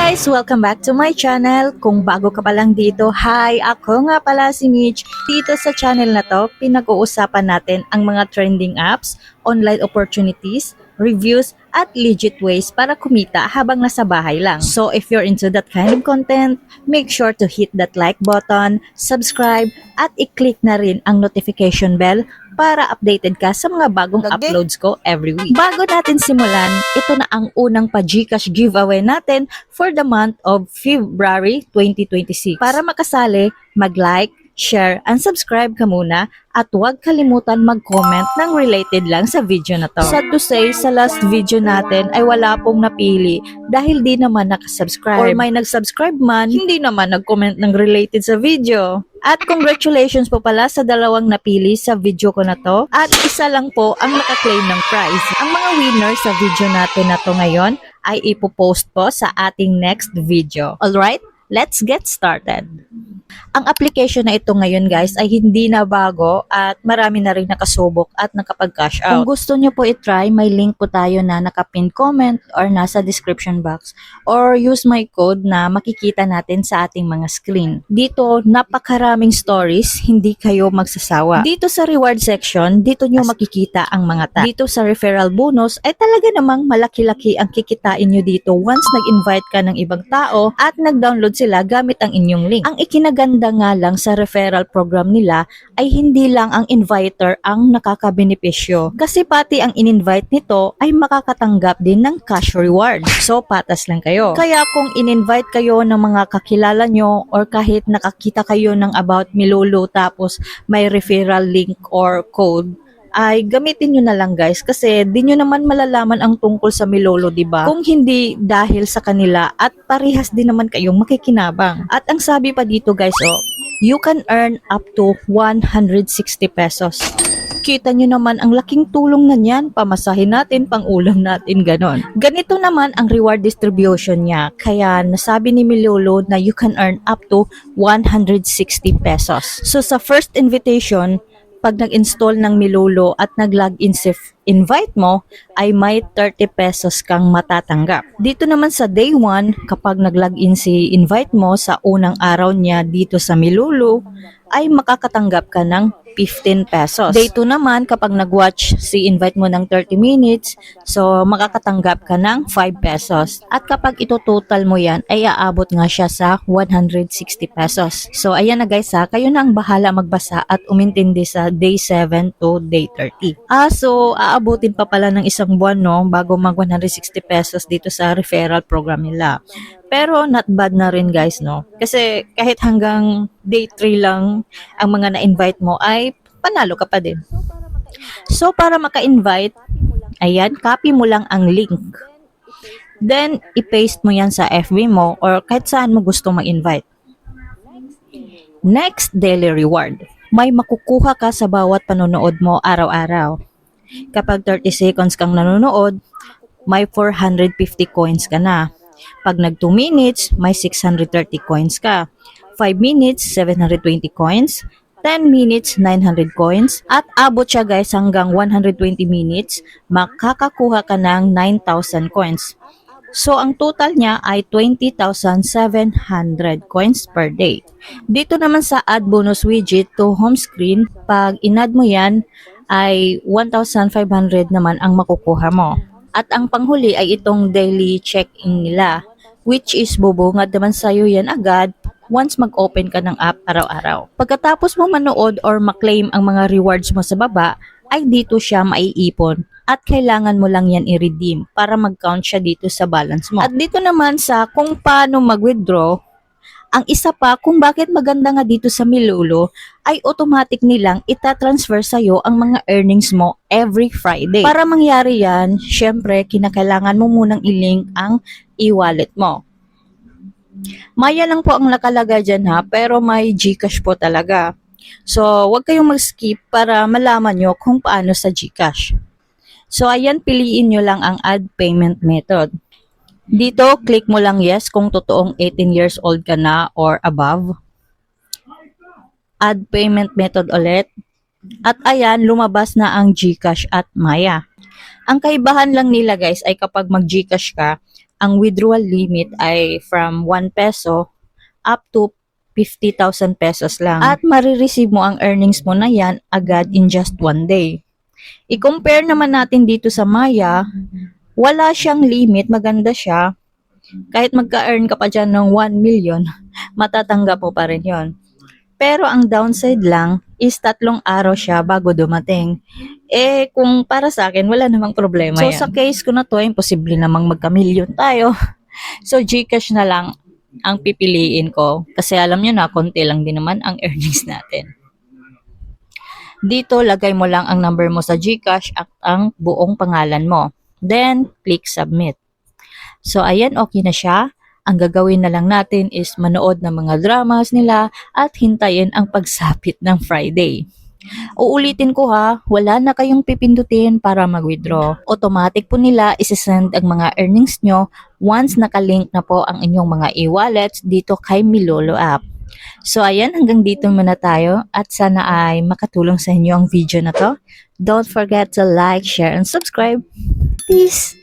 guys! Welcome back to my channel. Kung bago ka pa lang dito, hi! Ako nga pala si Mitch. Dito sa channel na to, pinag-uusapan natin ang mga trending apps, online opportunities, reviews, at legit ways para kumita habang nasa bahay lang. So if you're into that kind of content, make sure to hit that like button, subscribe, at i-click na rin ang notification bell para updated ka sa mga bagong uploads ko every week. Bago natin simulan, ito na ang unang pa-GCash giveaway natin for the month of February 2026. Para makasali, mag-like, share, and subscribe ka muna at huwag kalimutan mag-comment ng related lang sa video na to. Sad to say, sa last video natin ay wala pong napili dahil di naman nakasubscribe. Or may nag-subscribe man, hindi naman nag-comment ng related sa video. At congratulations po pala sa dalawang napili sa video ko na to. At isa lang po ang nakaklaim ng prize. Ang mga winner sa video natin na to ngayon ay ipopost po sa ating next video. Alright? Let's get started. Ang application na ito ngayon guys ay hindi na bago at marami na rin nakasubok at nakapag-cash out. Kung gusto nyo po i-try, may link po tayo na nakapin comment or nasa description box or use my code na makikita natin sa ating mga screen. Dito, napakaraming stories, hindi kayo magsasawa. Dito sa reward section, dito nyo makikita ang mga tag. Dito sa referral bonus ay talaga namang malaki-laki ang kikitain nyo dito once nag-invite ka ng ibang tao at nag-download sila gamit ang inyong link. Ang ikinaganda nga lang sa referral program nila ay hindi lang ang inviter ang nakakabenepisyo kasi pati ang in-invite nito ay makakatanggap din ng cash reward. So patas lang kayo. Kaya kung in-invite kayo ng mga kakilala nyo or kahit nakakita kayo ng about Milolo tapos may referral link or code, ay gamitin nyo na lang guys kasi di nyo naman malalaman ang tungkol sa Milolo, diba? Kung hindi dahil sa kanila at parehas din naman kayong makikinabang. At ang sabi pa dito guys, you can earn up to 160 pesos. Kita nyo naman ang laking tulong na niyan, pamasahin natin, pang ulam natin, ganon. Ganito naman ang reward distribution niya, kaya nasabi ni Milolo na you can earn up to 160 pesos. So sa first invitation, pag nag-install ng Milolo at nag-login si invite mo, ay may 30 pesos kang matatanggap. Dito naman sa day 1, kapag nag-login si invite mo sa unang araw niya dito sa Milolo, ay makakatanggap ka ng 15 pesos. Day 2 naman, kapag nag-watch si invite mo ng 30 minutes, so makakatanggap ka ng 5 pesos. At kapag ito total mo yan, ay aabot nga siya sa 160 pesos. So ayan na guys ha, kayo na ang bahala magbasa at umintindi sa day 7 to day 30. So aabutin pa pala ng isang buwan no, bago mag 160 pesos dito sa referral program nila. Pero not bad na rin guys no. Kasi kahit hanggang day 3 lang ang mga na-invite mo ay panalo ka pa din. So para maka-invite, ayan, copy mo lang ang link. Then i-paste mo yan sa FB mo or kahit saan mo gusto ma-invite. Next, daily reward. May makukuha ka sa bawat panonood mo araw-araw. Kapag 30 seconds kang nanonood, may 450 coins ka na. Pag nag 2 minutes, may 630 coins ka. 5 minutes, 720 coins. 10 minutes, 900 coins. At abot siya guys hanggang 120 minutes, makakakuha ka ng 9,000 coins. So, ang total niya ay 20,700 coins per day. Dito naman sa add bonus widget to home screen, pag in-add mo yan, ay 1,500 naman ang makukuha mo. At ang panghuli ay itong daily check-in nila, which is bubungad naman sa'yo yan agad once mag-open ka ng app araw-araw. Pagkatapos mo manood or maklaim ang mga rewards mo sa baba, ay dito siya maiipon at kailangan mo lang yan i-redeem para mag-count siya dito sa balance mo. At dito naman sa kung paano mag-withdraw, ang isa pa kung bakit maganda nga dito sa Milolo ay automatic nilang itatransfer sa'yo ang mga earnings mo every Friday. Para mangyari yan, syempre kinakailangan mo munang i-link ang e-wallet mo. Maya lang po ang nakalagay dyan ha, pero may GCash po talaga. So, huwag kayong mag-skip para malaman nyo kung paano sa GCash. So, ayan, piliin nyo lang ang add payment method. Dito, click mo lang yes kung totoong 18 years old ka na or above. Add payment method ulit. At ayan, lumabas na ang GCash at Maya. Ang kaibahan lang nila guys ay kapag mag-GCash ka, ang withdrawal limit ay from 1 peso up to 50,000 pesos lang. At marireceive mo ang earnings mo na yan agad in just 1 day. I-compare naman natin dito sa Maya, wala siyang limit, maganda siya. Kahit magka-earn ka pa dyan ng 1 million, matatanggap mo pa rin yon. Pero ang downside lang is 3 araw siya bago dumating. Kung para sa akin, wala namang problema yan. So sa case ko na to, imposible namang magka-million tayo. So GCash na lang ang pipiliin ko. Kasi alam nyo na, konti lang din naman ang earnings natin. Dito, lagay mo lang ang number mo sa GCash at ang buong pangalan mo. Then, click submit. So ayan, okay na siya. Ang gagawin na lang natin is manood ng mga dramas nila at hintayin ang pagsapit ng Friday. Uulitin ko ha, wala na kayong pipindutin para mag-withdraw. Automatic po nila isesend ang mga earnings nyo once nakalink na po ang inyong mga e-wallets dito kay Milolo app. So ayan, hanggang dito muna tayo at sana ay makatulong sa inyo ang video na to. Don't forget to like, share, and subscribe. Peace!